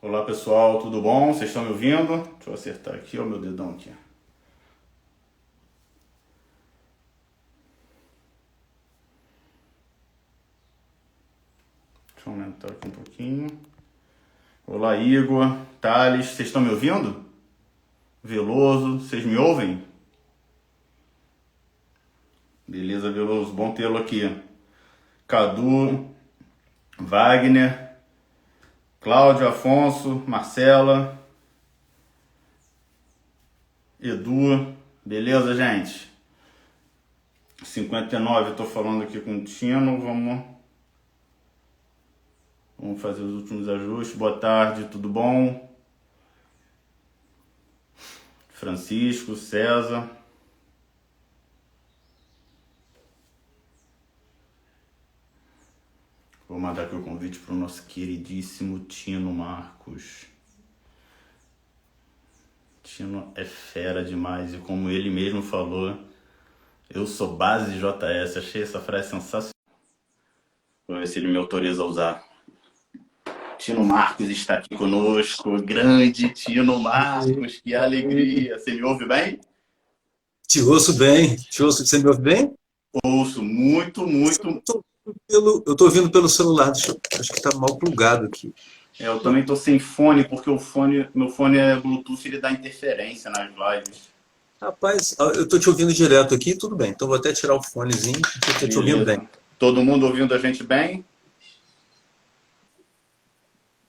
Olá pessoal, tudo bom? Vocês estão me ouvindo? Deixa eu acertar aqui, ó, meu dedão aqui. Deixa eu aumentar aqui um pouquinho. Olá Igor, Thales, vocês estão me ouvindo? Veloso, vocês me ouvem? Beleza, Veloso, bom tê-lo aqui. Cadu, Wagner, Cláudio, Afonso, Marcela, Edu, beleza, gente? 59, eu tô falando aqui com o Tino, vamos fazer os últimos ajustes. Boa tarde, tudo bom? Francisco, César. Vou mandar aqui o convite para o nosso queridíssimo Tino Marcos. Tino é fera demais e como ele mesmo falou, eu sou base JS. Achei essa frase sensacional. Vou ver se ele me autoriza a usar. Tino Marcos está aqui conosco. Grande Tino Marcos, que alegria. Você me ouve bem? Te ouço bem. Você me ouve bem? Ouço muito. Eu tô ouvindo pelo celular. Acho que está mal plugado aqui. Eu também estou sem fone, porque meu fone é Bluetooth, ele dá interferência nas lives. Rapaz, eu tô te ouvindo direto aqui, tudo bem. Então vou até tirar o fonezinho, porque eu tô te ouvindo bem. Todo mundo ouvindo a gente bem?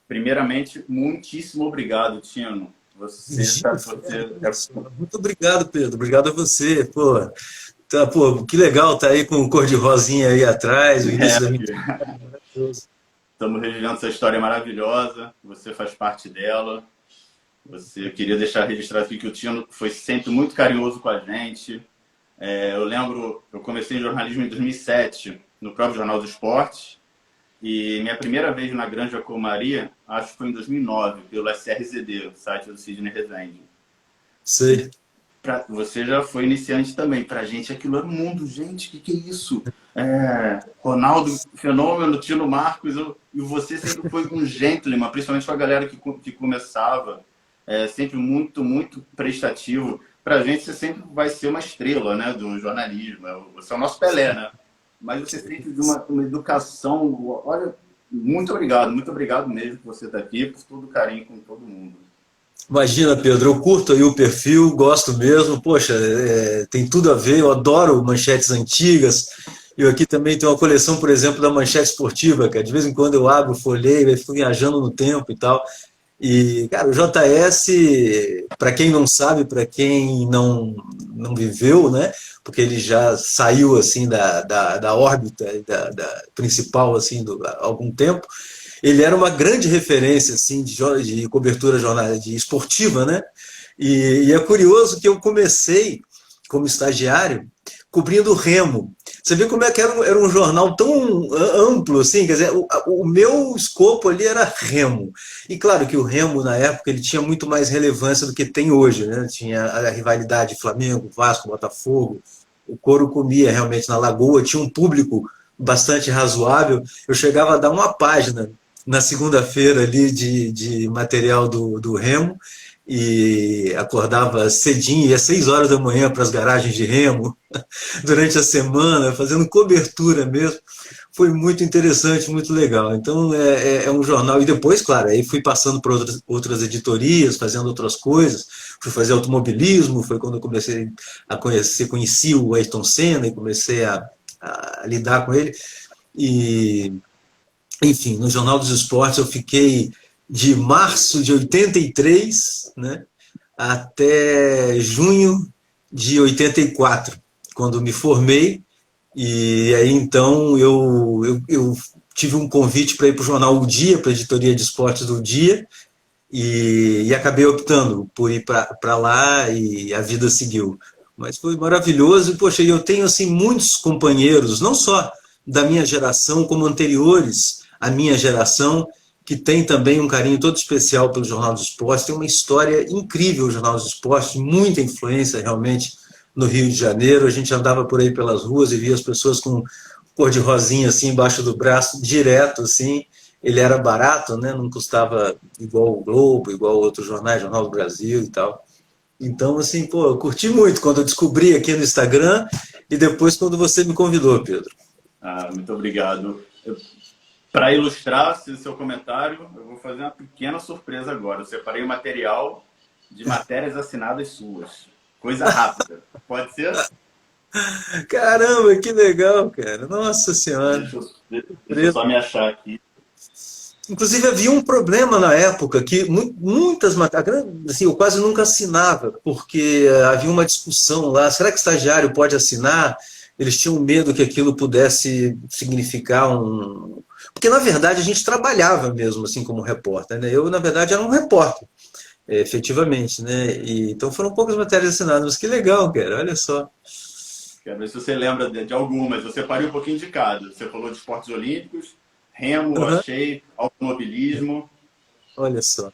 Primeiramente, muitíssimo obrigado, Tino. Muito obrigado, Pedro. Obrigado a você. Pô, que legal tá aí com o cor de rosinha aí atrás. O início da minha... Estamos revivendo essa história maravilhosa. Você faz parte dela. Eu queria deixar registrado aqui que o Tino foi sempre muito carinhoso com a gente. Eu lembro, eu comecei em jornalismo em 2007, no próprio Jornal do Esporte. E minha primeira vez na Granja Comaria, acho que foi em 2009, pelo SRZD, o site do Sidney Rezende. Sei. Você já foi iniciante também. Pra gente aquilo era um mundo. Gente, que é isso? Ronaldo, Fenômeno, Tino Marcos, e você sempre foi um gentleman, principalmente com a galera que começava. Sempre muito prestativo. Pra gente, você sempre vai ser uma estrela, né, do jornalismo. Você é o nosso Pelé, né? Mas você sempre de uma educação. Olha, muito obrigado mesmo por você estar aqui, por todo o carinho com todo mundo. Imagina, Pedro, eu curto aí o perfil, gosto mesmo, poxa, tem tudo a ver, eu adoro manchetes antigas. Eu aqui também tenho uma coleção, por exemplo, da Manchete Esportiva, que de vez em quando eu abro, folheio, e fico viajando no tempo e tal. E, cara, o JS, para quem não sabe, para quem não viveu, né? Porque ele já saiu assim da órbita principal assim há algum tempo. Ele era uma grande referência assim de cobertura de esportiva, né? E é curioso que eu comecei como estagiário cobrindo remo. Você vê como é que era um jornal tão amplo, assim, quer dizer, o meu escopo ali era remo. E claro que o remo, na época, ele tinha muito mais relevância do que tem hoje, né? Tinha a rivalidade Flamengo, Vasco, Botafogo, o couro comia realmente na Lagoa, tinha um público bastante razoável. Eu chegava a dar uma página na segunda-feira ali de material do remo, e acordava cedinho, ia às 6 horas da manhã para as garagens de remo, durante a semana, fazendo cobertura mesmo. Foi muito interessante, muito legal. Então, é um jornal. E depois, claro, aí fui passando por outras editorias, fazendo outras coisas. Fui fazer automobilismo, foi quando eu comecei a conheci o Ayrton Senna e comecei a lidar com ele. E, enfim, no Jornal dos Esportes eu fiquei de março de 83, né, até junho de 84, quando me formei. E aí então eu tive um convite para ir para o jornal O Dia, para a editoria de esportes do Dia, e acabei optando por ir para lá e a vida seguiu. Mas foi maravilhoso e, poxa, eu tenho assim muitos companheiros, não só da minha geração, como anteriores à minha geração, que tem também um carinho todo especial pelo Jornal dos Esportes. Tem uma história incrível o Jornal dos Esportes, muita influência realmente no Rio de Janeiro. A gente andava por aí pelas ruas e via as pessoas com cor de rosinha assim embaixo do braço, direto assim. ele era barato, né? Não custava igual o Globo, igual outros jornais, Jornal do Brasil e tal. Então, assim, pô, eu curti muito quando eu descobri aqui no Instagram e depois quando você me convidou, Pedro. Ah, muito obrigado. Para ilustrar o seu comentário, eu vou fazer uma pequena surpresa agora. Eu separei o material de matérias assinadas suas. Coisa rápida. Pode ser? Caramba, que legal, cara. Nossa Senhora. Deixa eu só me achar aqui. Inclusive, havia um problema na época que muitas matérias, assim, eu quase nunca assinava, porque havia uma discussão lá, será que estagiário pode assinar? Eles tinham medo que aquilo pudesse significar um... Porque, na verdade, a gente trabalhava mesmo, assim, como repórter, né? Eu, na verdade, era um repórter, efetivamente, né? E, então foram poucas matérias assinadas, mas que legal, cara, olha só. Quero ver se você lembra de algumas. Eu separei um pouquinho de cada. Você falou de esportes olímpicos, remo, Uhum. achei, automobilismo. Olha só, o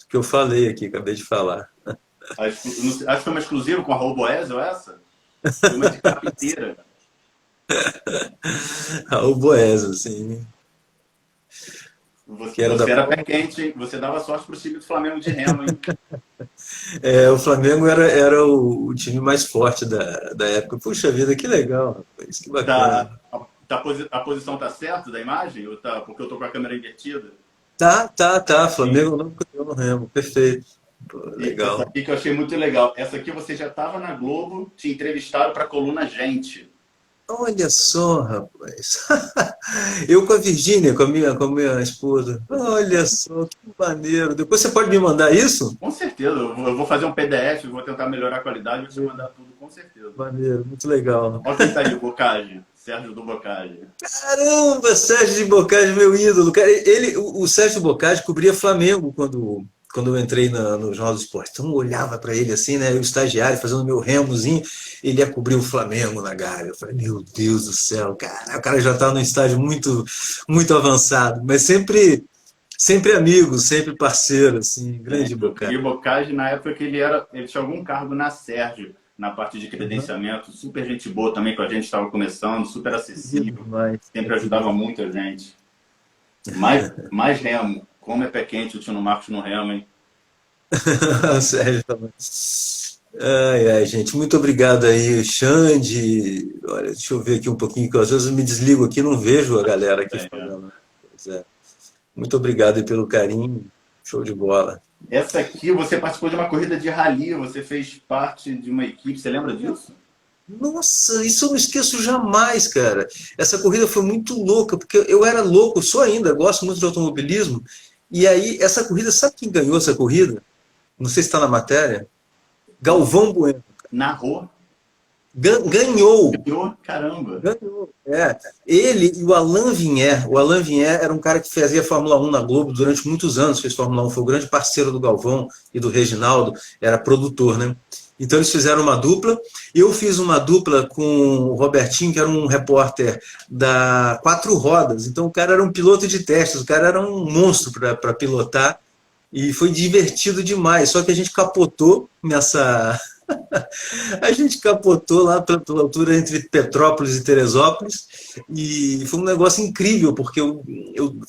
que eu falei aqui, acabei de falar. Acho que foi uma exclusiva com a Roboésio, essa? Foi uma de carpinteira. O Boés, assim, que era da Você era pé quente, hein? Você dava sorte pro time do Flamengo de remo, hein? O Flamengo era o time mais forte da época. Puxa vida, que legal, rapaz, que bacana. Tá, a posição tá certa da imagem? Ou tá, porque eu tô com a câmera invertida? Tá. Sim. Flamengo não ganhou no Remo, perfeito. Pô, E essa legal. aqui que eu achei muito legal. Essa aqui você já estava na Globo, te entrevistaram para a coluna Gente. Olha só, rapaz. Eu com a Virgínia, com a minha esposa. Olha só, que maneiro. Depois você pode me mandar isso? Com certeza, eu vou fazer um PDF, vou tentar melhorar a qualidade e vou te mandar tudo, com certeza. Maneiro, muito legal. Olha quem tá aí, Bocage, Sérgio do Bocage. Caramba, Sérgio de Boccagi, meu ídolo. Cara, o Sérgio Boccagi cobria Flamengo quando eu entrei no Jornal do Esporte. Então eu olhava para ele assim, né? Eu estagiário, fazendo meu remozinho, ele ia cobrir o Flamengo na Gávea. Eu falei, meu Deus do céu, cara, o cara já está num estágio muito, muito avançado, mas sempre amigo, sempre parceiro, assim, grande Eu Boccagi. peguei o Bocage na época que ele tinha algum cargo na Sérgio, na parte de credenciamento, super gente boa também com a gente, estava começando, super Querido acessível, demais, sempre querido. ajudava muito a gente. Mais remo, como é pé quente o Tino Marcos no remo, hein? O Sérgio também. Ai, gente, muito obrigado aí, Xande. Olha, deixa eu ver aqui um pouquinho, que às vezes eu me desligo aqui e não vejo a galera aqui É. falando. Pois é. Muito obrigado aí pelo carinho. Show de bola. Essa aqui, você participou de uma corrida de rally, você fez parte de uma equipe, você lembra disso? Nossa, isso eu não esqueço jamais, cara. Essa corrida foi muito louca, porque eu era louco, sou ainda, gosto muito de automobilismo. E aí, essa corrida, sabe quem ganhou essa corrida? Não sei se está na matéria. Galvão Bueno. Narrou, Ganhou. ganhou, caramba. Ganhou. Ele e o Alain Vinher. O Alain Vinher era um cara que fazia Fórmula 1 na Globo durante muitos anos, fez Fórmula 1, foi o grande parceiro do Galvão e do Reginaldo, era produtor, né? Então eles fizeram uma dupla. Eu fiz uma dupla com o Robertinho, que era um repórter da Quatro Rodas. Então o cara era um piloto de testes, o cara era um monstro para pilotar. E foi divertido demais. Só que a gente capotou nessa, a gente capotou lá pela altura entre Petrópolis e Teresópolis e foi um negócio incrível, porque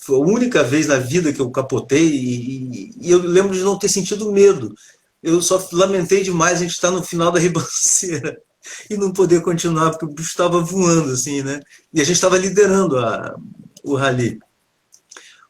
foi a única vez na vida que eu capotei e eu lembro de não ter sentido medo. Eu só lamentei demais a gente estar no final da ribanceira e não poder continuar, porque o bicho estava voando, assim, né? E a gente estava liderando o rally.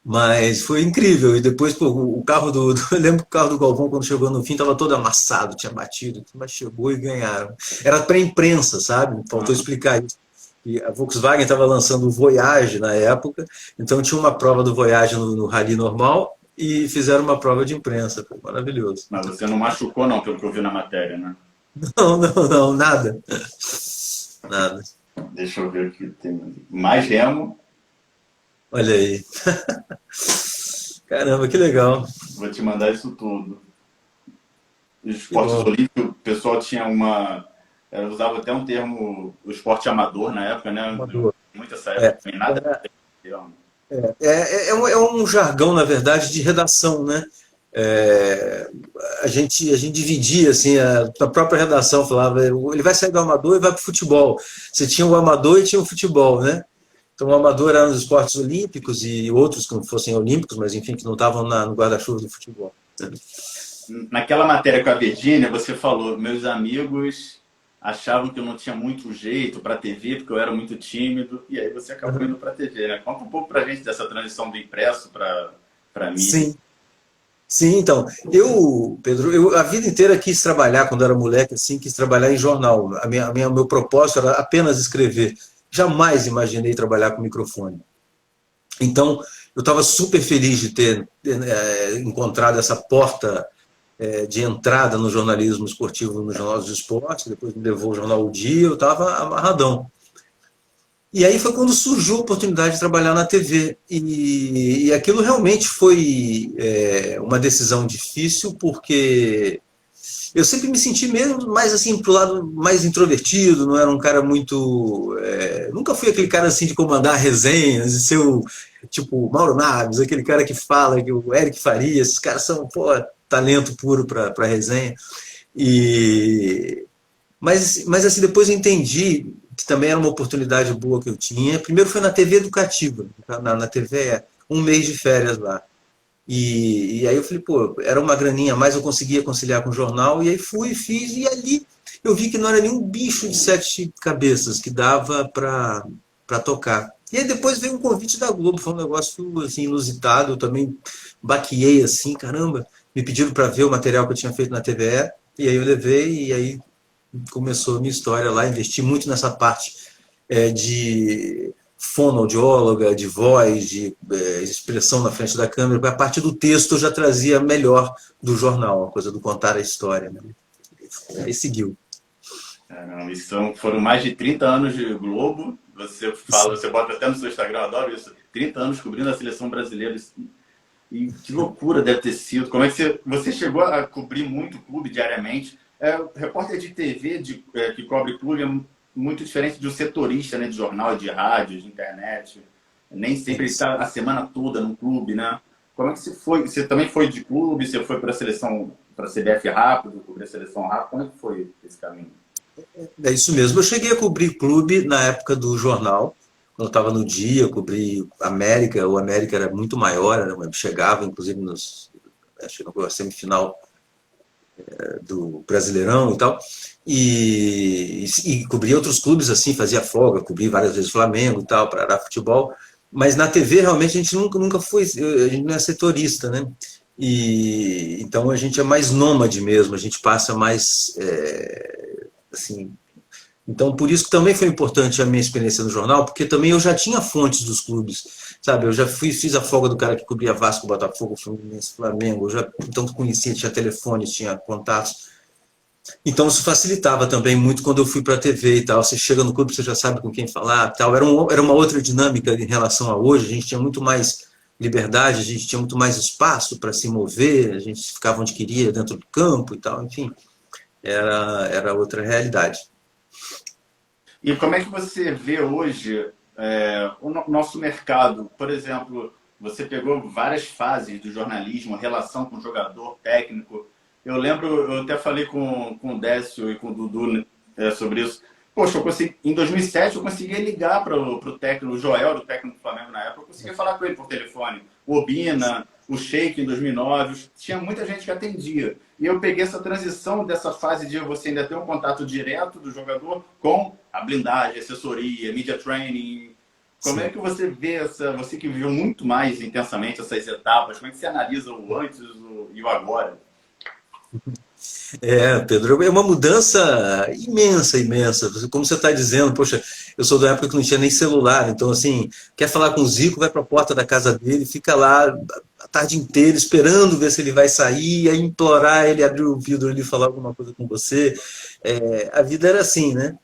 Mas foi incrível. E depois, pô, o carro eu lembro que o carro do Galvão, quando chegou no fim, estava todo amassado, tinha batido, mas chegou e ganharam. Era para a imprensa, sabe? Faltou Ah, explicar isso. E a Volkswagen estava lançando o Voyage na época, então tinha uma prova do Voyage no Rally normal e fizeram uma prova de imprensa. Foi maravilhoso. mas você não machucou, não, pelo que eu vi na matéria, né? Não, nada. Nada. Deixa eu ver aqui. Tem mais remo. Olha aí. Caramba, que legal. Vou te mandar isso tudo. Os Que esportes bom. olímpicos, o pessoal tinha uma. Usava até um termo, o esporte amador na época, né? Amador. Muito essa época É. também, nada a ver com termo. É um jargão, na verdade, de redação, né? É, a gente dividia, assim, a própria redação falava, ele vai sair do amador e vai para o futebol. Você tinha o amador e tinha o futebol, né? Então, o amador era nos esportes olímpicos e outros que não fossem olímpicos, mas enfim, que não estavam no guarda-chuva do futebol. Naquela matéria com a Virgínia, você falou, meus amigos achavam que eu não tinha muito jeito para TV, porque eu era muito tímido, e aí você acabou indo para a TV, né? Conta um pouco para a gente dessa transição do impresso para mídia. Sim, sim, então, Pedro, a vida inteira quis trabalhar, quando era moleque, assim, quis trabalhar em jornal. Meu propósito era apenas escrever. Jamais imaginei trabalhar com microfone. Então, eu estava super feliz de ter encontrado essa porta de entrada no jornalismo esportivo, no Jornal dos Esportes, depois me levou o Jornal O Dia, eu estava amarradão. E aí foi quando surgiu a oportunidade de trabalhar na TV. E aquilo realmente foi uma decisão difícil, porque eu sempre me senti mesmo mais assim pro lado mais introvertido, não era um cara muito, nunca fui aquele cara assim de comandar resenhas e ser o tipo Mauro Naves, aquele cara que fala, que o Eric Faria, esses caras são, pô, talento puro para resenha. E mas assim depois eu entendi que também era uma oportunidade boa que eu tinha. Primeiro foi na TV educativa, na TV, um mês de férias lá. E aí eu falei, pô, era uma graninha a mais, eu conseguia conciliar com o jornal, e aí fui, fiz, e ali eu vi que não era nenhum bicho de 7 cabeças que dava para tocar. E aí depois veio um convite da Globo, foi um negócio assim, inusitado, eu também baqueei assim, caramba, me pediram para ver o material que eu tinha feito na TVE, e aí eu levei, e aí começou a minha história lá, investi muito nessa parte de fonoaudióloga, de voz, de expressão na frente da câmera. A partir do texto eu já trazia melhor do jornal, a coisa do contar a história. Né? Aí seguiu. Caramba, foram mais de 30 anos de Globo. Você fala, você bota até no seu Instagram, eu adoro isso. 30 anos cobrindo a seleção brasileira. E que loucura deve ter sido. Como é que você chegou a cobrir muito clube diariamente? Repórter de TV que cobre clube é muito diferente de um setorista, né, de jornal, de rádio, de internet. Nem sempre está a semana toda no clube, né? Como é que você foi? Você também foi de clube? Você foi para a seleção, para a CBF rápido, cobrir a seleção rápido? Como é que foi esse caminho? É isso mesmo. Eu cheguei a cobrir clube na época do jornal. Quando eu estava no Dia, eu cobri América. O América era muito maior, chegava inclusive acho que na semifinal do Brasileirão e tal, e cobria outros clubes assim, fazia folga, cobri várias vezes Flamengo e tal, para futebol, mas na TV realmente a gente nunca foi, a gente não é setorista, né? E então a gente é mais nômade mesmo, a gente passa mais assim. Então, por isso que também foi importante a minha experiência no jornal, porque também eu já tinha fontes dos clubes, sabe? Eu já fiz a folga do cara que cobria Vasco, Botafogo, Fluminense, Flamengo, então conhecia, tinha telefones, tinha contatos. Então, isso facilitava também muito quando eu fui para a TV e tal. Você chega no clube, você já sabe com quem falar tal. Era uma outra dinâmica em relação a hoje, a gente tinha muito mais liberdade, a gente tinha muito mais espaço para se mover, a gente ficava onde queria, dentro do campo e tal, enfim, era outra realidade. E como é que você vê hoje o nosso mercado? Por exemplo, você pegou várias fases do jornalismo, a relação com o jogador, técnico. Eu lembro, eu até falei com o Décio e com o Dudu sobre isso. Poxa, em 2007 eu conseguia ligar para o técnico, o Joel, o técnico do Flamengo na época, eu conseguia falar com ele por telefone. O Obina, o Sheik em 2009, tinha muita gente que atendia. E eu peguei essa transição dessa fase de você ainda ter um contato direto do jogador com a blindagem, assessoria, media training. Como é que você vê você que viveu muito mais intensamente essas etapas, como é que você analisa o antes e o agora? Pedro, é uma mudança imensa, imensa. Como você está dizendo, poxa, eu sou da época que não tinha nem celular, então, assim, quer falar com o Zico, vai para a porta da casa dele, fica lá a tarde inteira esperando ver se ele vai sair, aí implorar ele abrir o vidro e falar alguma coisa com você. A vida era assim, né?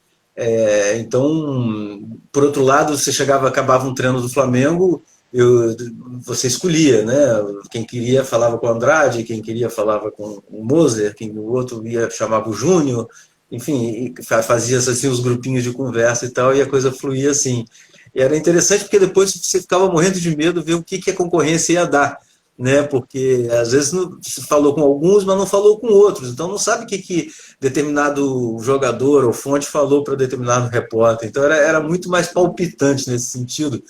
Então, por outro lado, você acabava um treino do Flamengo, você escolhia, né? Quem queria falava com o Andrade, quem queria falava com o Moser, o outro chamava o Júnior, enfim, fazia assim os grupinhos de conversa e tal, e a coisa fluía assim. E era interessante porque depois você ficava morrendo de medo de ver o que a concorrência ia dar. né? Porque às vezes se falou com alguns, mas não falou com outros. Então não sabe o que determinado jogador ou fonte falou para determinado repórter. Então era muito mais palpitante nesse sentido.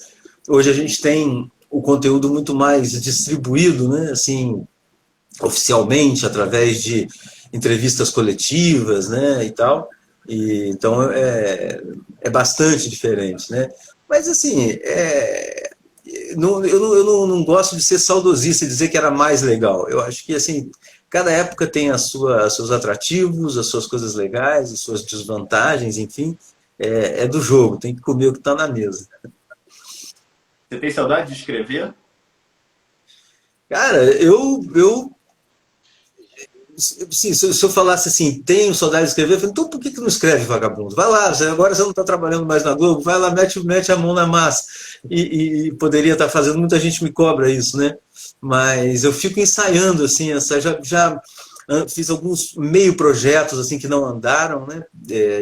Hoje a gente tem o conteúdo muito mais distribuído, né? Assim, oficialmente, através de entrevistas coletivas, né? E tal. Então é bastante diferente, né? Mas assim, eu não gosto de ser saudosista e dizer que era mais legal. Eu acho que assim, cada época tem seus atrativos, as suas coisas legais, as suas desvantagens, enfim, é do jogo, tem que comer o que está na mesa. Você tem saudade de escrever? Cara, sim, se eu falasse assim, tenho saudade de escrever, eu falei, então por que não escreve, vagabundo? Vai lá, agora você não está trabalhando mais na Globo, vai lá, mete a mão na massa. E poderia estar fazendo, muita gente me cobra isso, né? Mas eu fico ensaiando, assim, já fiz alguns meio projetos assim que não andaram, né?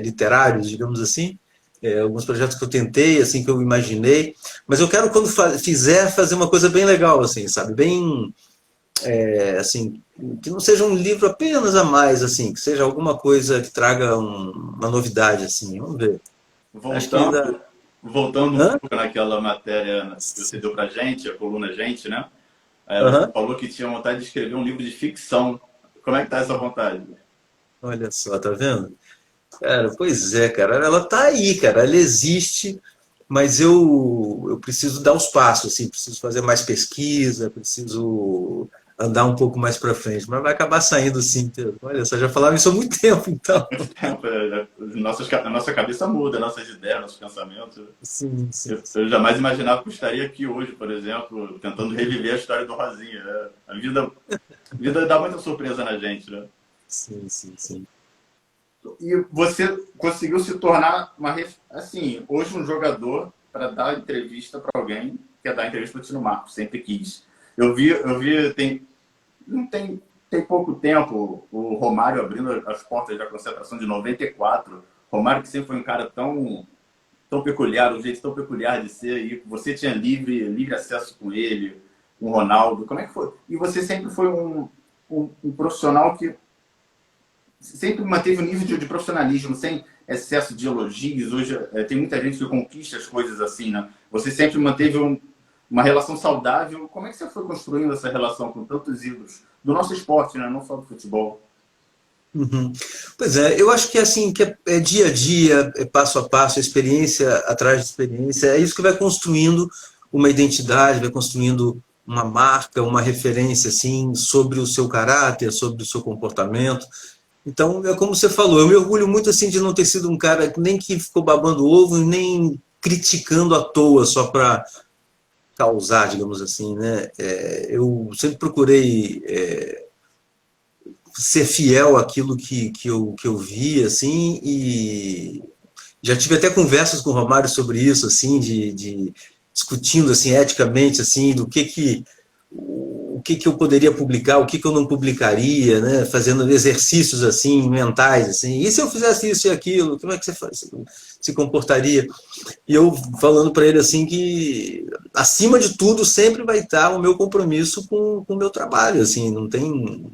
Literários, digamos assim. Alguns projetos que eu tentei, assim, que eu imaginei. Mas eu quero, quando fizer, fazer uma coisa bem legal, assim, sabe? Bem assim, que não seja um livro apenas a mais, assim, que seja alguma coisa que traga uma novidade, assim, vamos ver. Acho que ainda... Voltando, voltando um Hã? pouco naquela matéria que você deu pra gente, a coluna Gente, né? Você Aham. falou que tinha vontade de escrever um livro de ficção. Como é que tá essa vontade? Olha só, tá vendo? Cara, pois é, cara, ela tá aí, cara, ela existe, mas eu preciso dar os passos, assim, preciso fazer mais pesquisa, preciso andar um pouco mais para frente, mas vai acabar saindo sim. Olha só, já falava isso há muito tempo, então. Muito tempo, a nossa cabeça muda, nossas ideias, nossos pensamentos. Sim, sim, Eu jamais imaginava que eu estaria aqui hoje, por exemplo, tentando reviver a história do Rosinha, né? A vida dá muita surpresa na gente, né? sim, sim, sim. E você conseguiu se tornar assim, hoje um jogador para dar entrevista para alguém, quer dar entrevista para o Tino Marcos, sempre quis. Eu vi não tem pouco tempo o Romário abrindo as portas da concentração de 94. Romário que sempre foi um cara tão peculiar, um jeito tão peculiar de ser, e você tinha livre acesso com ele, com o Ronaldo. Como é que foi? E você sempre foi um profissional que sempre manteve um nível de profissionalismo, sem excesso de elogios. Hoje tem muita gente que conquista as coisas assim, né? Você sempre manteve uma relação saudável. Como é que você foi construindo essa relação com tantos ídolos do nosso esporte, né? Não só do futebol? Uhum. Pois é, eu acho que assim, que é dia a dia, é passo a passo, experiência atrás de experiência, é isso que vai construindo uma identidade, vai construindo uma marca, uma referência assim sobre o seu caráter, sobre o seu comportamento. Então, é como você falou, eu me orgulho muito assim de não ter sido um cara nem que ficou babando ovo, nem criticando à toa só para causar, digamos assim, né? Eu sempre procurei ser fiel àquilo que eu vi, assim, e já tive até conversas com o Romário sobre isso, assim, de discutindo, assim, eticamente, assim, o que eu poderia publicar, o que eu não publicaria, né? Fazendo exercícios, assim, mentais, assim, e se eu fizesse isso e aquilo, como é que você se comportaria? E eu falando para ele, assim, que acima de tudo sempre vai estar o meu compromisso com o meu trabalho, assim, não tem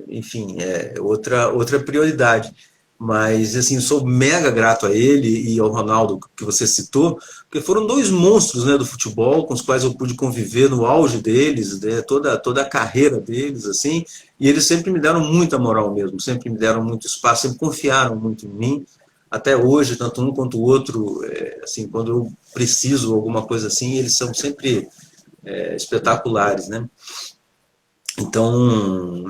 enfim, outra prioridade. Mas, assim, sou mega grato a ele e ao Ronaldo, que você citou, porque foram dois monstros, né, do futebol, com os quais eu pude conviver no auge deles, né, toda a carreira deles, assim, e eles sempre me deram muita moral mesmo, sempre me deram muito espaço, sempre confiaram muito em mim. Até hoje, tanto um quanto o outro, assim, quando eu preciso alguma coisa assim, eles são sempre espetaculares, né? Então,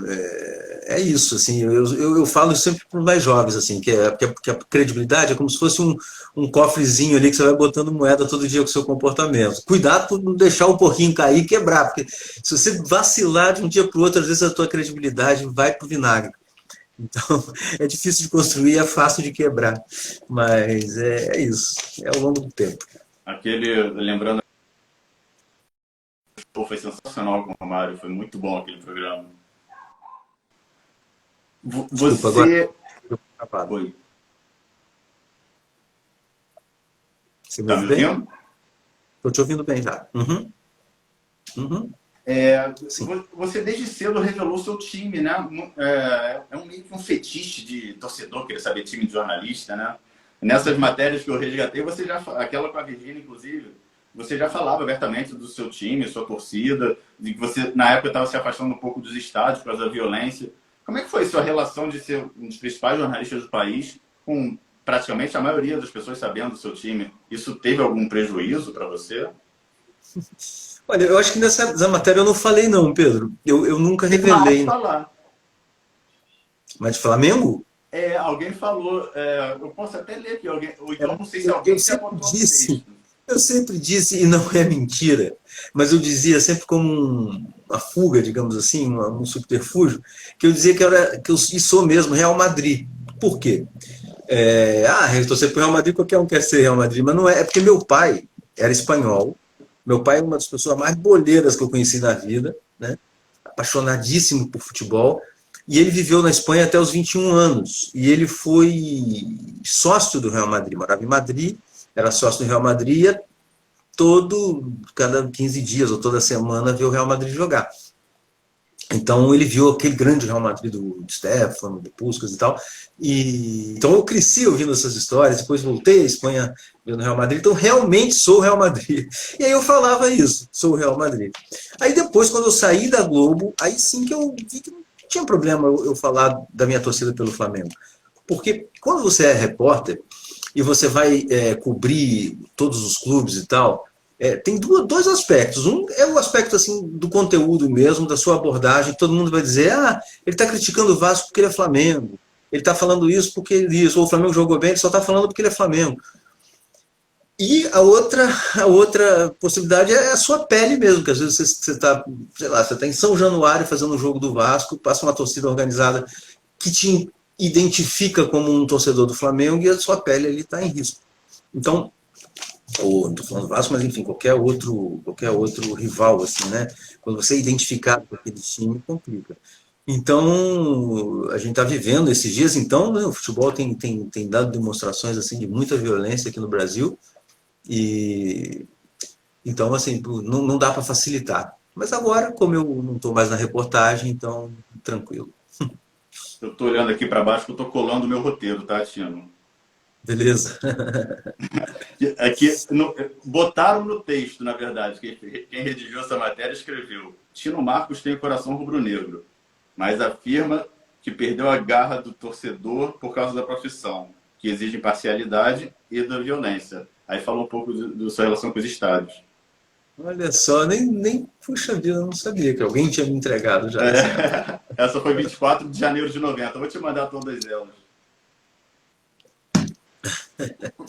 isso, assim, eu falo sempre para os mais jovens, assim, que a credibilidade é como se fosse um cofrezinho ali que você vai botando moeda todo dia com o seu comportamento. Cuidado por não deixar o porquinho cair e quebrar, porque se você vacilar de um dia para o outro, às vezes a tua credibilidade vai para o vinagre. Então, é difícil de construir, é fácil de quebrar, mas é isso, é ao longo do tempo. Lembrando, foi sensacional com o Romário, foi muito bom aquele programa. Desculpa, agora Você. eu acabado. Oi, Você me tá ouve me bem? ouvindo? Estou te ouvindo bem já. Uhum, uhum. Sim. Você desde cedo revelou seu time, né? Meio que um fetiche de torcedor querer saber time de jornalista, né? Nessas matérias que eu resgatei, aquela com a Virgínia, inclusive, você já falava abertamente do seu time, sua torcida, de que você, na época, estava se afastando um pouco dos estádios por causa da violência. Como é que foi a sua relação de ser um dos principais jornalistas do país, com praticamente a maioria das pessoas sabendo do seu time? Isso teve algum prejuízo para você? Olha, eu acho que nessa matéria eu não falei não, Pedro. Eu nunca Tem mais revelei. falar. Mas de Flamengo? Alguém falou, eu posso até ler aqui, ou então não sei se Eu alguém já sempre botou no disse, texto. eu sempre disse, e não é mentira, mas eu dizia sempre como uma fuga, digamos assim, um subterfúgio, que eu dizia que eu sou mesmo Real Madrid. Por quê? Eu torcer para o Real Madrid, qualquer um quer ser Real Madrid, mas não é, é porque meu pai era espanhol, meu pai é uma das pessoas mais boleiras que eu conheci na vida, né? Apaixonadíssimo por futebol, e ele viveu na Espanha até os 21 anos, e ele foi sócio do Real Madrid, morava em Madrid, era sócio do Real Madrid, e ia cada 15 dias ou toda semana ver o Real Madrid jogar. Então ele viu aquele grande Real Madrid do Stefano, do Puskás e tal. Então eu cresci ouvindo essas histórias, depois voltei à Espanha vendo o Real Madrid, então realmente sou o Real Madrid. E aí eu falava isso, sou o Real Madrid. Aí depois, quando eu saí da Globo, aí sim que eu vi que não tinha problema eu falar da minha torcida pelo Flamengo. Porque quando você é repórter e você vai cobrir todos os clubes e tal, tem dois aspectos. Um é o aspecto assim do conteúdo mesmo, da sua abordagem. Todo mundo vai dizer, ele está criticando o Vasco porque ele é Flamengo. Ele está falando isso porque ou o Flamengo jogou bem, ele só está falando porque ele é Flamengo. E a outra possibilidade é a sua pele mesmo, que às vezes você está, sei lá, você está em São Januário fazendo um jogo do Vasco, passa uma torcida organizada que te identifica como um torcedor do Flamengo e a sua pele ali está em risco. Então, ou não estou falando do Vasco, mas enfim, qualquer outro rival, assim, né? Quando você é identificado com aquele time, complica. Então, a gente está vivendo esses dias, então, né, o futebol tem dado demonstrações assim de muita violência aqui no Brasil, e então, assim, não dá para facilitar. Mas agora, como eu não estou mais na reportagem, então, tranquilo. Eu estou olhando aqui para baixo, que eu estou colando o meu roteiro, tá, Tino? Beleza? Aqui, botaram no texto, na verdade, quem redigiu essa matéria escreveu: Tino Marcos tem o coração rubro-negro, mas afirma que perdeu a garra do torcedor por causa da profissão, que exige imparcialidade e da violência. Aí falou um pouco da sua relação com os estádios. Olha só, puxa vida, eu não sabia que alguém tinha me entregado já essa. Essa foi 24 de janeiro de 90. Eu vou te mandar todas elas.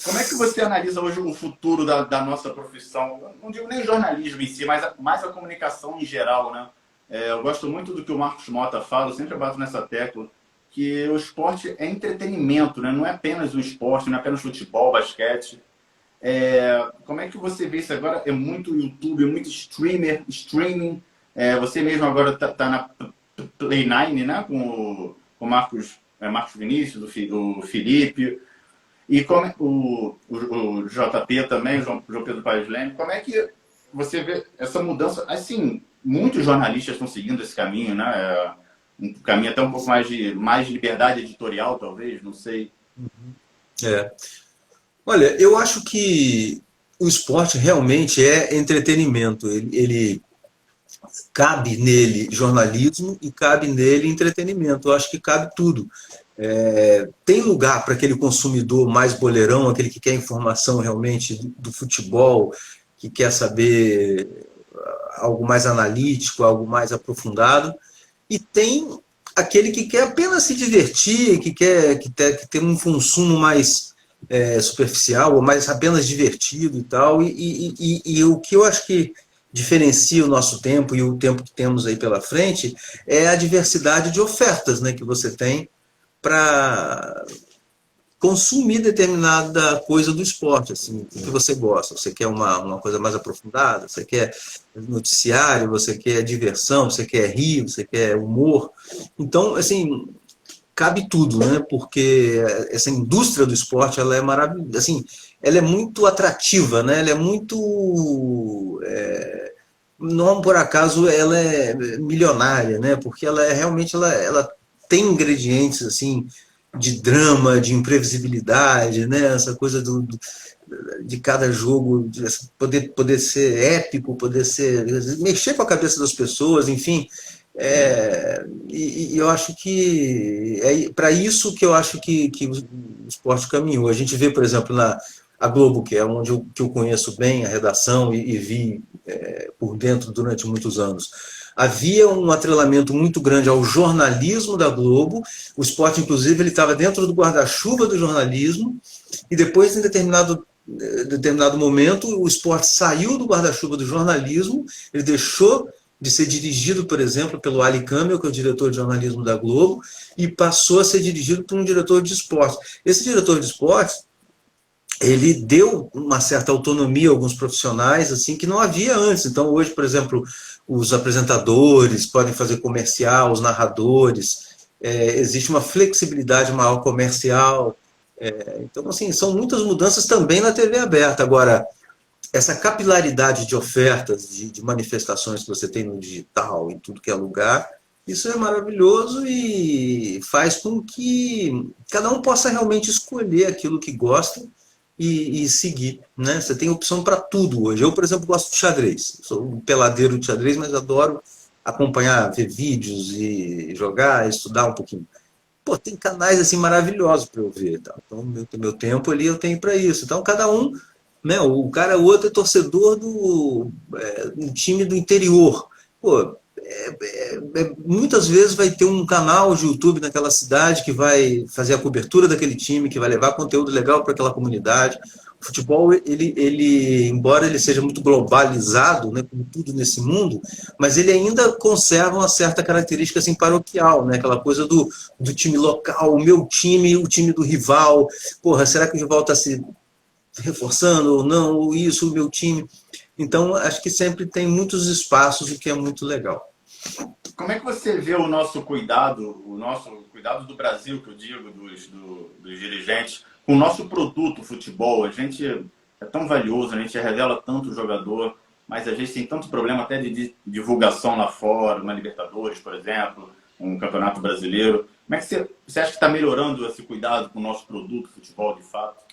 Como é que você analisa hoje o futuro da nossa profissão? Não digo nem o jornalismo em si, mas mais a comunicação em geral, né? Eu gosto muito do que o Marcos Mota fala, eu sempre bato nessa tecla, que o esporte é entretenimento, né? Não é apenas um esporte, não é apenas futebol, basquete. Como é que você vê isso agora? É muito YouTube, é muito streaming. Você mesmo agora tá na Play 9, né? Com o Marcos Vinícius, o Felipe. E como o JP também, o João Pedro Paes Leme, como é que você vê essa mudança? Assim, muitos jornalistas estão seguindo esse caminho, né? Um caminho até um pouco mais de liberdade editorial, talvez, não sei. É. Olha, eu acho que o esporte realmente é entretenimento. Ele cabe nele jornalismo e cabe nele entretenimento. Eu acho que cabe tudo. Tem lugar para aquele consumidor mais boleirão, aquele que quer informação realmente do futebol, que quer saber algo mais analítico, algo mais aprofundado, e tem aquele que quer apenas se divertir, que quer ter um consumo mais superficial, ou mais apenas divertido e tal, e o que eu acho que diferencia o nosso tempo e o tempo que temos aí pela frente é a diversidade de ofertas, né, que você tem para consumir determinada coisa do esporte, assim, o que você gosta. Você quer uma coisa mais aprofundada, você quer noticiário, você quer diversão, você quer rir, você quer humor. Então, assim, cabe tudo, né? Porque essa indústria do esporte, ela é maravilhosa, assim, ela é muito atrativa, né? Ela é muito não por acaso ela é milionária, né? Porque ela é realmente ela tem ingredientes assim de drama, de imprevisibilidade, né? Essa coisa de cada jogo poder ser épico, poder ser mexer com a cabeça das pessoas, enfim. E eu acho que é para isso que eu acho que o esporte caminhou. A gente vê, por exemplo, na a Globo, que é onde que eu conheço bem a redação e vi por dentro durante muitos anos. Havia um atrelamento muito grande ao jornalismo da Globo. O esporte, inclusive, ele estava dentro do guarda-chuva do jornalismo. E depois, em determinado momento, o esporte saiu do guarda-chuva do jornalismo. Ele deixou de ser dirigido, por exemplo, pelo Ali Camel, que é o diretor de jornalismo da Globo, e passou a ser dirigido por um diretor de esporte. Esse diretor de esporte, ele deu uma certa autonomia a alguns profissionais assim que não havia antes. Então, hoje, por exemplo, os apresentadores podem fazer comercial, os narradores, existe uma flexibilidade maior comercial. Então, assim, são muitas mudanças também na TV aberta. Agora, essa capilaridade de ofertas, de manifestações que você tem no digital, em tudo que é lugar, isso é maravilhoso e faz com que cada um possa realmente escolher aquilo que gosta e seguir, né? Você tem opção para tudo hoje. Eu, por exemplo, gosto de xadrez. Sou um peladeiro de xadrez, mas adoro acompanhar, ver vídeos e jogar, estudar um pouquinho. Pô, tem canais assim maravilhosos para eu ver. Tá? Então, meu tempo ali eu tenho para isso. Então, cada um, né? O outro é torcedor do time do interior. Pô, muitas vezes vai ter um canal de YouTube naquela cidade que vai fazer a cobertura daquele time, que vai levar conteúdo legal para aquela comunidade. O futebol, embora ele seja muito globalizado, né, como tudo nesse mundo, mas ele ainda conserva uma certa característica assim, paroquial, né, aquela coisa do time local, o meu time, o time do rival. Porra, será que o rival está se reforçando ou não? Ou isso, o meu time. Então, acho que sempre tem muitos espaços, o que é muito legal. Como é que você vê o nosso cuidado do Brasil, que eu digo, dos dirigentes, com o nosso produto, o futebol? A gente é tão valioso, a gente revela tanto o jogador, mas a gente tem tanto problema até de divulgação lá fora, uma Libertadores, por exemplo, um Campeonato Brasileiro. Como é que você acha que está melhorando esse cuidado com o nosso produto, futebol, de fato?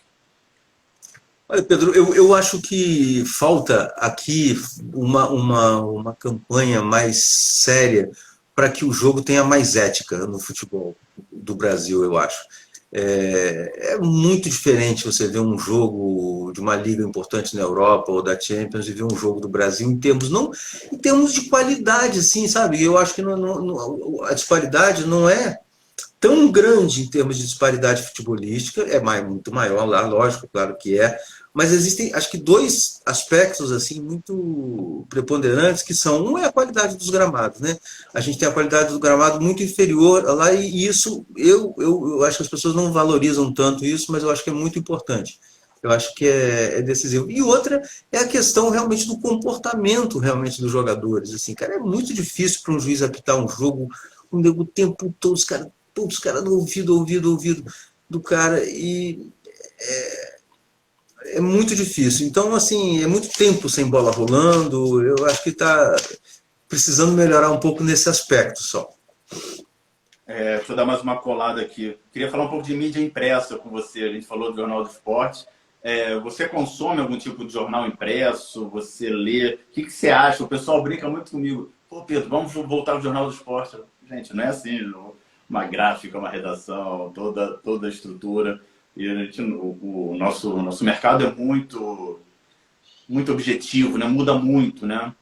Olha, Pedro, eu acho que falta aqui uma campanha mais séria para que o jogo tenha mais ética no futebol do Brasil, eu acho. É muito diferente você ver um jogo de uma liga importante na Europa ou da Champions e ver um jogo do Brasil não em termos de qualidade, assim, sabe? Eu acho que a disparidade não é tão grande em termos de disparidade futebolística, muito maior lá, lógico, claro que é, mas existem, acho que, dois aspectos assim muito preponderantes, que são, um é a qualidade dos gramados, né? A gente tem a qualidade do gramado muito inferior lá, e isso, eu acho que as pessoas não valorizam tanto isso, mas eu acho que é muito importante. Eu acho que é decisivo. E outra é a questão realmente do comportamento realmente dos jogadores. Assim, cara, é muito difícil para um juiz apitar um jogo o tempo todo, os caras no ouvido do cara, e é muito difícil. Então, assim, é muito tempo sem bola rolando. Eu acho que está precisando melhorar um pouco nesse aspecto só. Deixa eu dar mais uma colada aqui. Queria falar um pouco de mídia impressa com você. A gente falou do Jornal do Esporte. Você consome algum tipo de jornal impresso? Você lê? O que você acha? O pessoal brinca muito comigo. Pô, Pedro, vamos voltar ao Jornal do Esporte. Gente, não é assim. Uma gráfica, uma redação, toda a estrutura. E o nosso mercado é muito objetivo, né? Muda muito, né?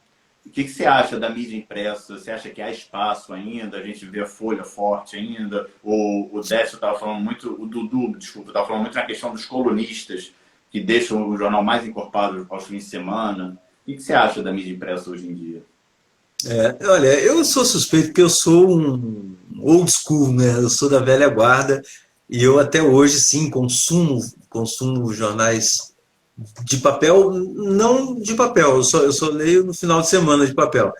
O que você acha da mídia impressa? Você acha que há espaço ainda? A gente vê a Folha forte ainda? O Décio estava falando muito, o Dudu, desculpa, estava falando muito na questão dos colunistas, que deixam o jornal mais encorpado aos fins de semana. O que você acha da mídia impressa hoje em dia? Olha, eu sou suspeito porque eu sou um old school, né? Eu sou da velha guarda e eu até hoje, sim, consumo jornais de papel, não de papel, eu só leio no final de semana de papel,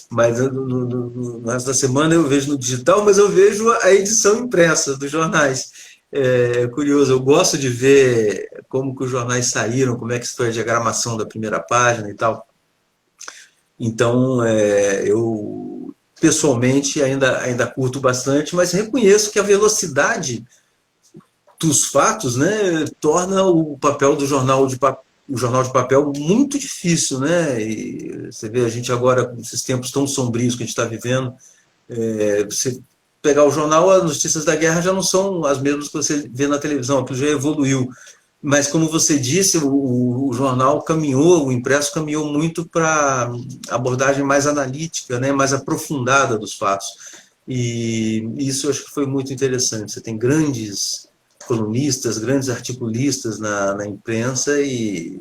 mas no resto da semana eu vejo no digital, mas eu vejo a edição impressa dos jornais. É curioso, eu gosto de ver como que os jornais saíram, como é que foi a diagramação da primeira página e tal. Então, eu pessoalmente ainda curto bastante, mas reconheço que a velocidade dos fatos, né, torna o papel do o jornal de papel muito difícil, né? E você vê a gente agora com esses tempos tão sombrios que a gente está vivendo, você pegar o jornal, as notícias da guerra já não são as mesmas que você vê na televisão, aquilo já evoluiu. Mas, como você disse, o jornal caminhou, o impresso caminhou muito para abordagem mais analítica, né, mais aprofundada dos fatos. E isso eu acho que foi muito interessante. Você tem grandes colunistas, grandes articulistas na imprensa e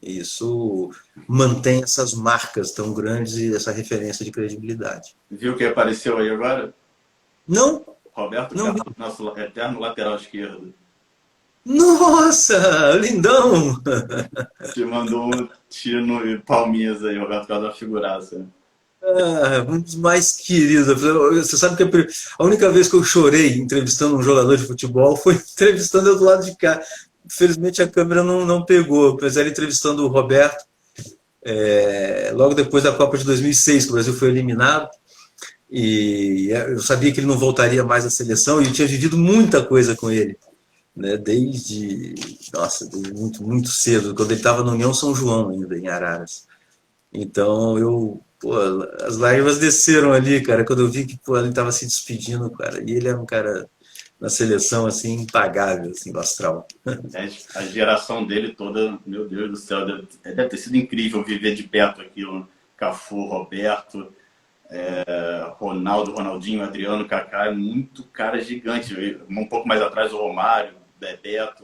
isso mantém essas marcas tão grandes e essa referência de credibilidade. Viu que apareceu aí agora? Não, Roberto não vi. Carlos, nosso eterno lateral esquerdo. Nossa, lindão! Te mandou um tino e palminhas aí, Roberto Carlos, uma figuraça. Ah, um dos mais queridos. Você sabe que a única vez que eu chorei entrevistando um jogador de futebol foi entrevistando eu do lado de cá. Infelizmente a câmera não pegou, mas era entrevistando o Roberto, logo depois da Copa de 2006, que o Brasil foi eliminado. E eu sabia que ele não voltaria mais à seleção e eu tinha vivido muita coisa com ele, né? Desde muito, muito cedo, quando ele estava na União São João ainda, em Araras. Então pô, as lágrimas desceram ali, cara, quando eu vi que, pô, ele estava se despedindo, cara, e ele era um cara na seleção, assim, impagável, assim, no astral. A geração dele toda, meu Deus do céu, deve ter sido incrível viver de perto aquilo. Cafu, Roberto, Ronaldo, Ronaldinho, Adriano, Kaká, é muito cara gigante. Um pouco mais atrás o Romário, Bebeto.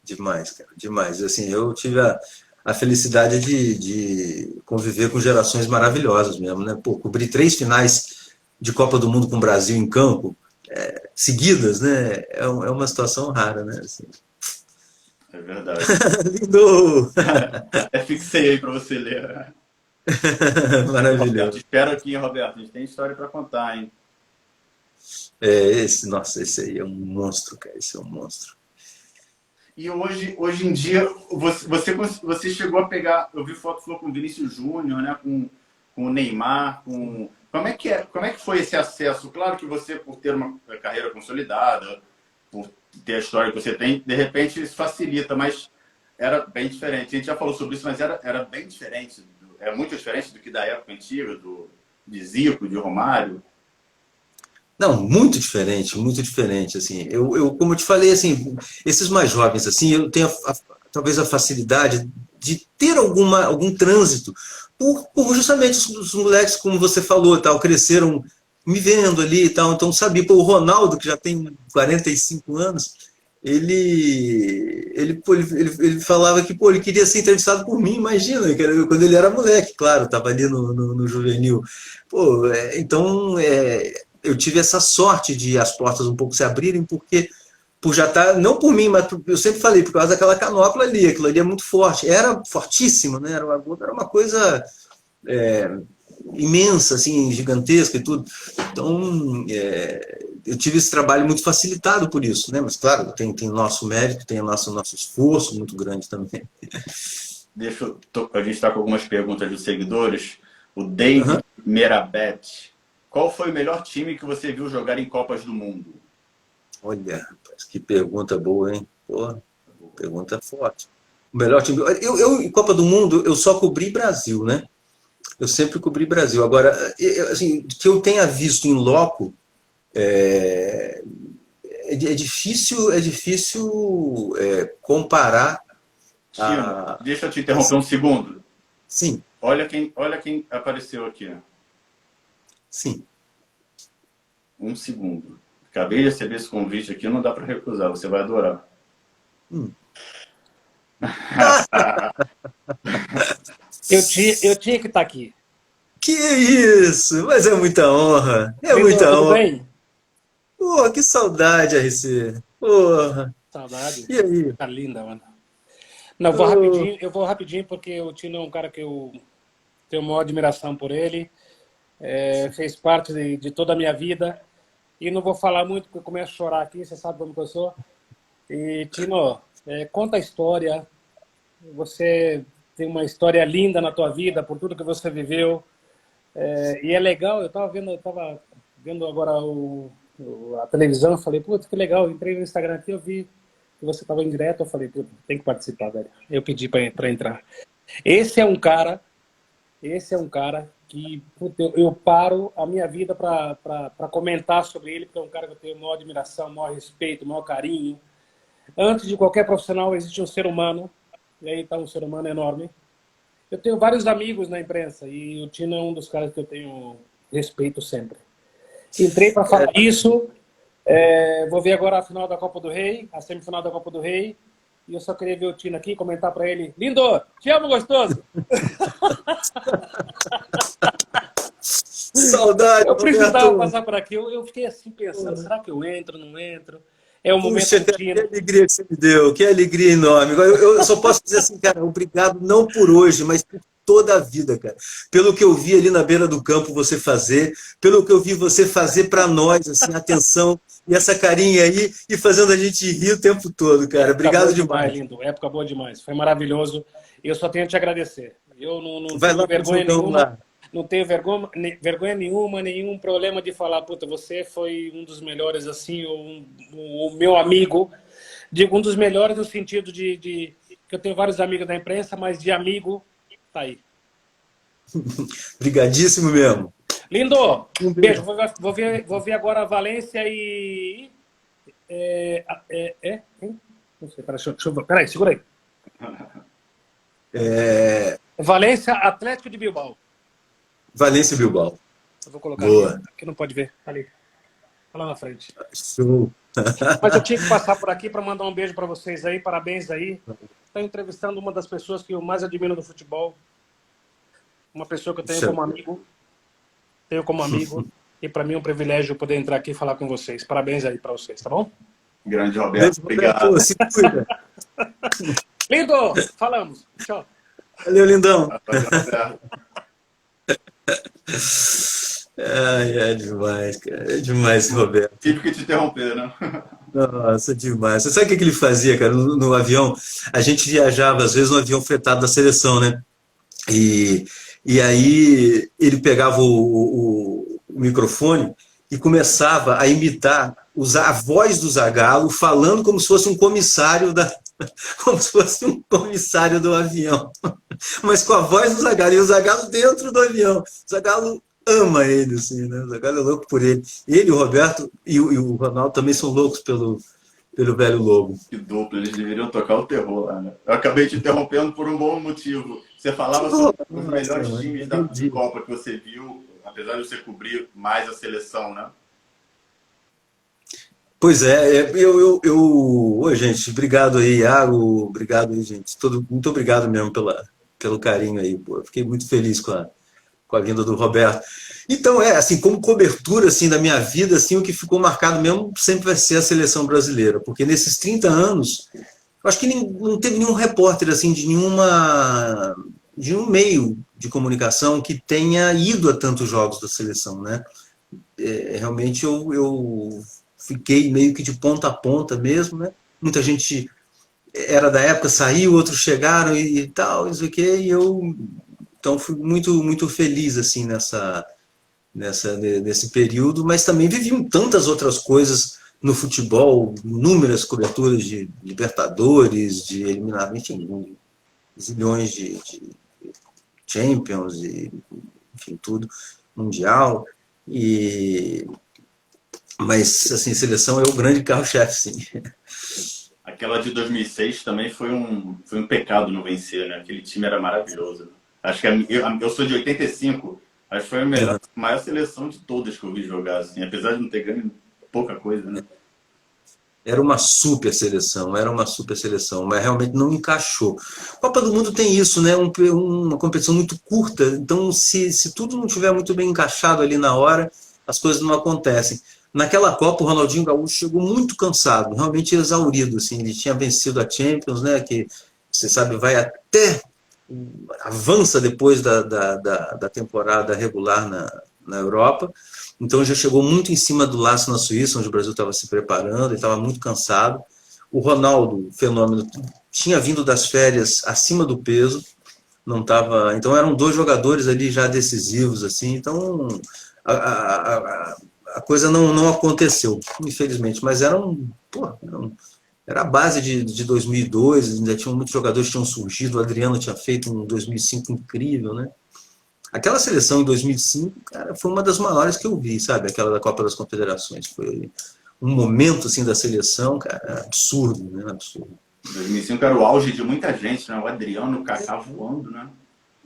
Demais, cara, demais. Assim, eu tive a felicidade de conviver com gerações maravilhosas mesmo, né? Pô, cobri 3 finais de Copa do Mundo com o Brasil em campo, seguidas, né? É uma situação rara, né? Assim. É verdade. Lindo! Até fixei aí para você ler. Roberto, Maravilhoso. espero aqui, Roberto. A gente tem história para contar, hein? Nossa, esse aí é um monstro, cara. Esse é um monstro. E hoje em dia, você chegou a pegar. Eu vi foto sua com o Vinícius Júnior, né? Com o Neymar, com. Como é que foi esse acesso? Claro que você, por ter uma carreira consolidada, por ter a história que você tem, de repente isso facilita, mas era bem diferente. A gente já falou sobre isso, mas era bem diferente. É muito diferente do que da época antiga, de Zico, de Romário. Não, muito diferente, muito diferente. Assim, como eu te falei, assim, esses mais jovens, assim, eu tenho talvez a facilidade de ter algum trânsito por justamente os moleques, como você falou, tal, cresceram me vendo ali e tal, então sabia, pô, o Ronaldo, que já tem 45 anos, ele falava que, pô, ele queria ser entrevistado por mim, imagina, quando ele era moleque, claro, estava ali no juvenil. Pô, eu tive essa sorte de as portas um pouco se abrirem, porque por já estar, não por mim, mas eu sempre falei, por causa daquela canopla ali, aquilo ali é muito forte, era fortíssimo, né? Era uma coisa imensa, assim, gigantesca e tudo. Então, eu tive esse trabalho muito facilitado por isso, né? Mas claro, tem nosso mérito, tem nosso esforço muito grande também. A gente está com algumas perguntas dos seguidores. O David Uhum. Merabet. Qual foi o melhor time que você viu jogar em Copas do Mundo? Olha, rapaz, que pergunta boa, hein? Pô, pergunta forte. O melhor time. Em Copa do Mundo, eu só cobri Brasil, né? Eu sempre cobri Brasil. Agora, assim, que eu tenha visto em loco, é difícil comparar Tino, a. deixa eu te interromper um segundo. Sim, Olha quem apareceu aqui. sim. Um segundo. Acabei de receber esse convite aqui, não dá para recusar, você vai adorar. Hum. Eu tinha que estar aqui. Que isso! Mas é muita honra. É Lindão, muita tudo honra. bem? Pô, que saudade, RC. Porra. Saudade. E aí? Tá linda, mano. Não, Ô, eu vou rapidinho porque o Tino é um cara que eu tenho maior admiração por ele. Fez parte de toda a minha vida. E não vou falar muito porque eu começo a chorar aqui, você sabe como que eu sou. E, Tino, conta a história. Você tem uma história linda na tua vida, por tudo que você viveu. E é legal, eu estava vendo agora a televisão, eu falei, putz, que legal, eu entrei no Instagram aqui, eu vi que você estava em direto, eu falei, putz, tem que participar, velho. Eu pedi para entrar. Esse é um cara que putz, eu paro a minha vida para comentar sobre ele, porque é um cara que eu tenho maior admiração, maior respeito, maior carinho. Antes de qualquer profissional existe um ser humano, e aí está um ser humano enorme. Eu tenho vários amigos na imprensa e o Tino é um dos caras que eu tenho respeito sempre. Entrei para falar isso, vou ver agora a final da Copa do Rei, a semifinal da Copa do Rei, e eu só queria ver o Tino aqui e comentar para ele, lindo, te amo gostoso! Saudade, eu precisava Roberto. passar por aqui, eu fiquei assim pensando, será que eu entro, não entro? É o momento Puxa, do Tino. que alegria que você me deu, que alegria enorme. Agora, eu só posso dizer assim, cara, obrigado não por hoje, mas por toda a vida, cara. Pelo que eu vi ali na beira do campo você fazer, pelo que eu vi você fazer para nós, assim, atenção, e essa carinha aí, e fazendo a gente rir o tempo todo, cara. Obrigado demais. Lindo, época boa demais, foi maravilhoso. Eu só tenho a te agradecer. Eu não Vai tenho lá, vergonha nenhuma. lá. Não tenho vergonha nenhuma, nenhum problema de falar, puta, você foi um dos melhores, assim, o meu amigo. Digo, um dos melhores no sentido de que eu tenho vários amigos da imprensa, mas de amigo, tá aí. Brigadíssimo mesmo. Lindo! Beijo. Vou ver agora a Valência e... Não sei, deixa eu ver. Peraí, segura aí. Valência, Atlético de Bilbao. Valência e Bilbao. Eu vou colocar Boa. aqui não pode ver. Tá ali. Tá lá na frente. Show. Mas eu tinha que passar por aqui para mandar um beijo para vocês aí. Parabéns aí. Estou entrevistando uma das pessoas que eu mais admiro no futebol. Uma pessoa que eu tenho como amigo. E para mim é um privilégio poder entrar aqui e falar com vocês. Parabéns aí para vocês, tá bom? Grande Roberto, obrigado. Se cuida. Lindo! Falamos. Tchau. Valeu, lindão. É demais, cara. É demais, Roberto. Tive que te interromper, né? Nossa, demais. Você sabe o que ele fazia, cara? No avião, a gente viajava, às vezes, no avião fretado da seleção, né? E aí ele pegava o microfone e começava a imitar, usar a voz do Zagallo, falando como se fosse um comissário como se fosse um comissário do avião. Mas com a voz do Zagallo, e o Zagallo dentro do avião. O Zagallo ama ele, assim, né? O Zagallo é louco por ele. Ele, o Roberto e o Ronaldo também são loucos pelo velho Lobo. Que dupla, eles deveriam tocar o terror lá, né? Eu acabei te interrompendo por um bom motivo. Você falava sobre os melhores times da Copa que você viu, apesar de você cobrir mais a seleção, né? Pois é, Oi, gente, obrigado aí, Iago, obrigado aí, gente. Muito obrigado mesmo pelo carinho aí, pô. Fiquei muito feliz com a vinda do Roberto. Então, assim, como cobertura, assim, da minha vida, assim, o que ficou marcado mesmo sempre vai ser a seleção brasileira, porque nesses 30 anos, eu acho que não teve nenhum repórter, assim, de nenhum meio de comunicação que tenha ido a tantos jogos da seleção, né? Realmente eu fiquei meio que de ponta a ponta mesmo, né? Muita gente era da época, saiu, outros chegaram e tal, não sei o quê, e eu então fui muito, muito feliz assim nesse período, mas também vivi tantas outras coisas no futebol, inúmeras coberturas de Libertadores, de eliminar, enfim, zilhões de Champions, enfim, tudo, Mundial, mas, assim, seleção é o grande carro-chefe, sim. Aquela de 2006 também foi um pecado não vencer, né? Aquele time era maravilhoso. Acho que eu sou de 85, acho que foi a maior seleção de todas que eu vi jogar, assim, apesar de não ter ganho pouca coisa, né? Era uma super seleção, mas realmente não encaixou. Copa do Mundo tem isso, né? Uma competição muito curta, então se tudo não estiver muito bem encaixado ali na hora, as coisas não acontecem. Naquela Copa, o Ronaldinho Gaúcho chegou muito cansado, realmente exaurido. Assim, ele tinha vencido a Champions, né, que você sabe, vai até avança depois da temporada regular na Europa. Então já chegou muito em cima do laço na Suíça, onde o Brasil estava se preparando, ele estava muito cansado. O Ronaldo, fenômeno, tinha vindo das férias acima do peso, não tava. Então eram dois jogadores ali já decisivos, assim, então a coisa não aconteceu, infelizmente, mas pô, era a base de 2002, ainda tinham muitos jogadores que tinham surgido, o Adriano tinha feito um 2005 incrível, né? Aquela seleção em 2005, cara, foi uma das maiores que eu vi, sabe? Aquela da Copa das Confederações. Foi um momento, assim, da seleção, cara, absurdo, né? Absurdo. 2005 era o auge de muita gente, né? O Adriano, o Kaká voando, né?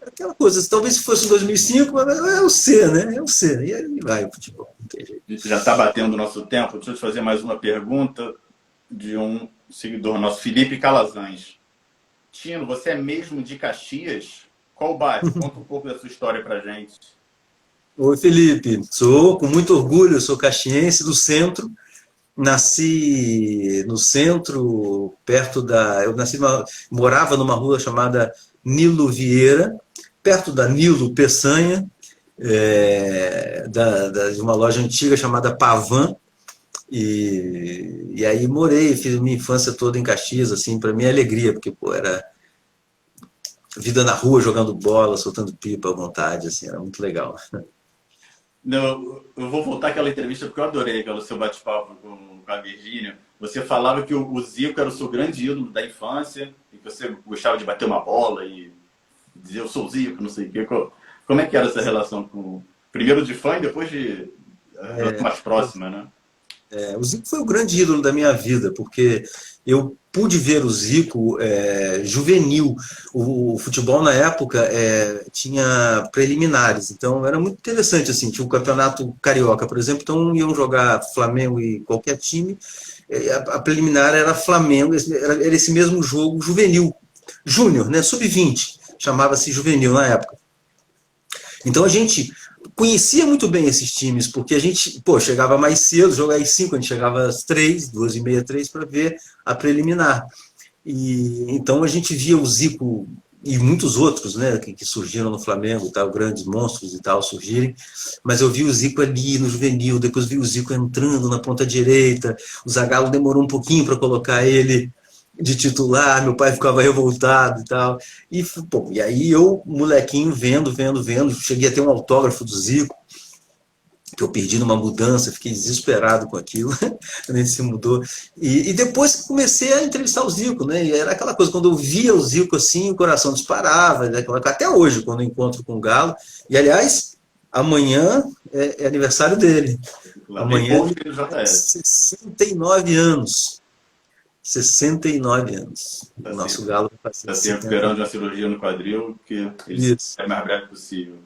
Aquela coisa, talvez se fosse em 2005, mas é o C, né? É o C. E aí vai o futebol, não tem jeito. A gente já está batendo o nosso tempo. Deixa eu te fazer mais uma pergunta de um seguidor nosso, Felipe Calazans. Tino, você é mesmo de Caxias? Qual bairro? Conta um pouco da sua história pra gente. Oi, Felipe. Sou, com muito orgulho, sou caxiense do centro. Nasci no centro, perto da. Morava numa rua chamada Nilo Vieira, perto da Nilo Peçanha, de uma loja antiga chamada Pavan. E aí morei, fiz minha infância toda em Caxias, assim, para mim é alegria, porque pô, era vida na rua, jogando bola, soltando pipa à vontade, assim, era muito legal. Não, eu vou voltar àquela entrevista porque eu adorei aquele seu bate-papo com a Virgínia. Você falava que o Zico era o seu grande ídolo da infância e que você gostava de bater uma bola e dizer eu sou o Zico, não sei o quê. Como é que era essa relação com primeiro de fã e depois de relação mais próxima, né? O Zico foi o grande ídolo da minha vida, porque eu pude ver o Zico juvenil. O futebol na época tinha preliminares, então era muito interessante. Assim, tinha o campeonato carioca, por exemplo, então iam jogar Flamengo e qualquer time. A preliminar era Flamengo, era esse mesmo jogo juvenil, júnior, né, sub-20, chamava-se juvenil na época. Então a gente conhecia muito bem esses times, porque a gente, pô, chegava mais cedo, jogava às 5, a gente chegava às 3, 2h30, 3, para ver a preliminar. E então a gente via o Zico e muitos outros, né, que surgiram no Flamengo, tal, grandes monstros e tal, surgirem, mas eu vi o Zico ali no juvenil, depois vi o Zico entrando na ponta direita, o Zagallo demorou um pouquinho para colocar ele de titular, meu pai ficava revoltado e tal. E aí eu, molequinho, vendo, cheguei a ter um autógrafo do Zico, que eu perdi numa mudança, fiquei desesperado com aquilo, quando ele se mudou. E depois comecei a entrevistar o Zico, né? E era aquela coisa, quando eu via o Zico assim, o coração disparava, né? Até hoje, quando eu encontro com o Galo. E, aliás, amanhã é aniversário dele. Amanhã, 69 anos. 69 anos. Tá o nosso Galo vai fazer. Está se recuperando de uma cirurgia no quadril, que ele é mais breve possível.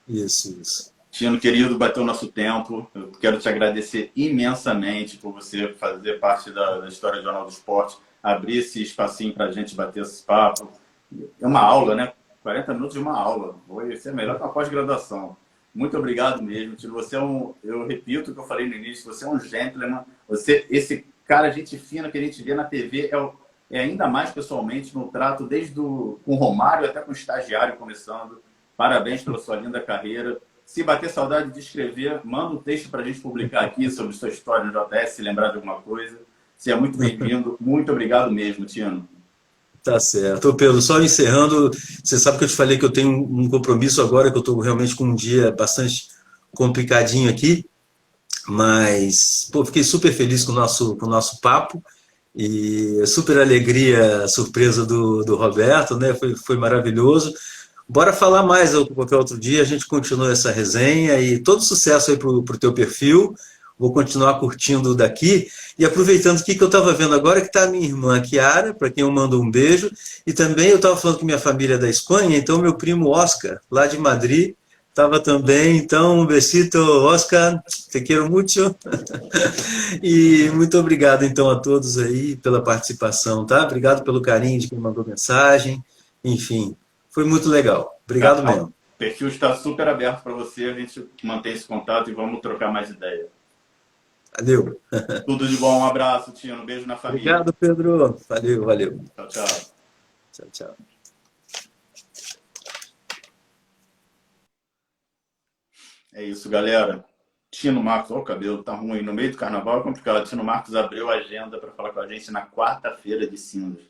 Isso. Tino, querido, bateu o nosso tempo. Eu quero te agradecer imensamente por você fazer parte da história do Jornal do Esporte, abrir esse espacinho para a gente bater esse papo. É uma aula, né? 40 minutos de uma aula. Vai ser melhor que uma pós-graduação. Muito obrigado mesmo, Tino. Você eu repito o que eu falei no início, você é um gentleman. Esse cara, gente fina que a gente vê na TV, é ainda mais pessoalmente no trato, desde com o Romário até com o estagiário começando. Parabéns pela sua linda carreira. Se bater saudade de escrever, manda um texto para a gente publicar aqui sobre sua história no JS, se lembrar de alguma coisa. Você é muito bem-vindo. Muito obrigado mesmo, Tino. Tá certo. Ô Pedro, só encerrando, você sabe que eu te falei que eu tenho um compromisso agora, que eu estou realmente com um dia bastante complicadinho aqui, mas pô, fiquei super feliz com o nosso papo e super alegria, a surpresa do Roberto, né? Foi maravilhoso. Bora falar mais qualquer outro dia, a gente continua essa resenha e todo sucesso aí pro teu perfil. Vou continuar curtindo daqui e aproveitando que eu estava vendo agora que está a minha irmã Chiara, para quem eu mando um beijo, e também eu estava falando que minha família é da Espanha, então meu primo Oscar, lá de Madrid, estava também. Então, um besito, Oscar, te quero muito. E muito obrigado então a todos aí pela participação, tá? Obrigado pelo carinho de quem mandou mensagem, enfim. Foi muito legal. Obrigado mesmo. O perfil está super aberto para você. A gente mantém esse contato e vamos trocar mais ideia. Valeu. Tudo de bom. Um abraço, Tino. Um beijo na família. Obrigado, Pedro. Valeu. Tchau. Tchau. É isso, galera. Tino Marcos, olha o cabelo, tá ruim. No meio do carnaval é complicado. Tino Marcos abriu a agenda para falar com a gente na quarta-feira de cinzas.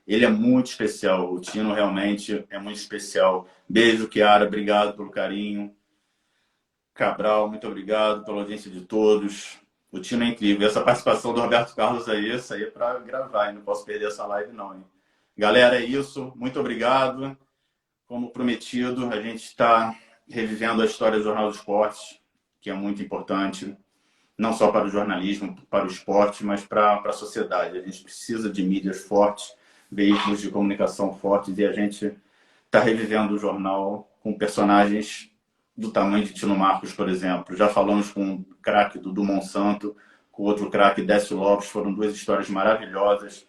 Ele é muito especial. O Tino realmente é muito especial. Beijo, Kiara. Obrigado pelo carinho. Cabral, muito obrigado pela audiência de todos. O Tino é incrível. Essa participação do Roberto Carlos aí, isso aí é para gravar. Hein? Não posso perder essa live, não. Hein? Galera, é isso. Muito obrigado. Como prometido, a gente está revivendo a história do Jornal do Esporte, que é muito importante, não só para o jornalismo, para o esporte, mas para a sociedade. A gente precisa de mídias fortes, veículos de comunicação fortes, e a gente está revivendo o jornal com personagens do tamanho de Tino Marcos, por exemplo. Já falamos com o craque Dudu Monsanto, com outro craque Décio Lopes, foram duas histórias maravilhosas.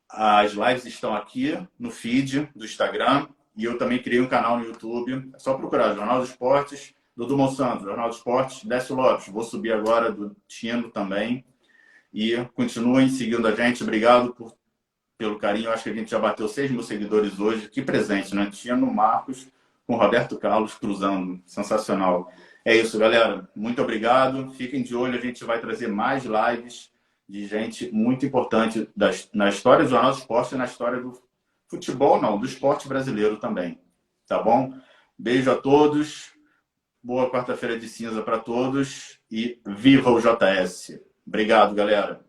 As lives estão aqui no feed do Instagram, e eu também criei um canal no YouTube. É só procurar Jornal dos Esportes, Dudu Monsanto, Jornal dos Esportes, Décio Lopes. Vou subir agora do Tino também. E continuem seguindo a gente. Obrigado pelo carinho. Eu acho que a gente já bateu 6 mil seguidores hoje. Que presente, né? Tino Marcos com Roberto Carlos cruzando. Sensacional. É isso, galera. Muito obrigado. Fiquem de olho. A gente vai trazer mais lives de gente muito importante na história do Jornal do Esporte e na história do futebol, não, do esporte brasileiro também. Tá bom? Beijo a todos. Boa quarta-feira de cinza para todos. E viva o JS. Obrigado, galera.